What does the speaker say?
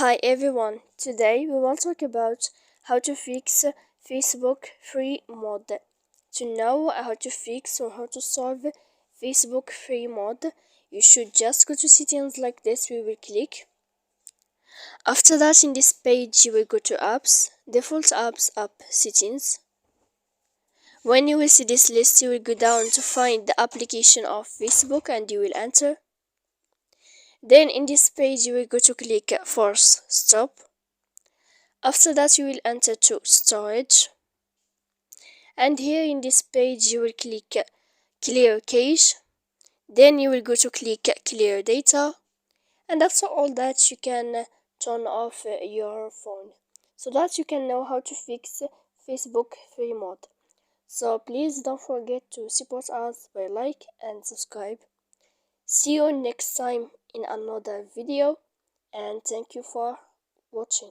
Hi everyone, today we will talk about how to fix Facebook free mode. To know how to fix or how to solve Facebook free mode, you should just go to settings like this. We will click. After that, in this page you will go to apps, default apps, app settings. When you will see this list, you will go down to find the application of Facebook and you will enter. Then in this page you will go to click force stop. After that you will enter to storage, and here in this page you will click clear cache. Then you will go to click clear data, and after all that you can turn off your phone so that you can know how to fix Facebook free mode. So please don't forget to support us by like and subscribe. See you next time in another video, and thank you for watching.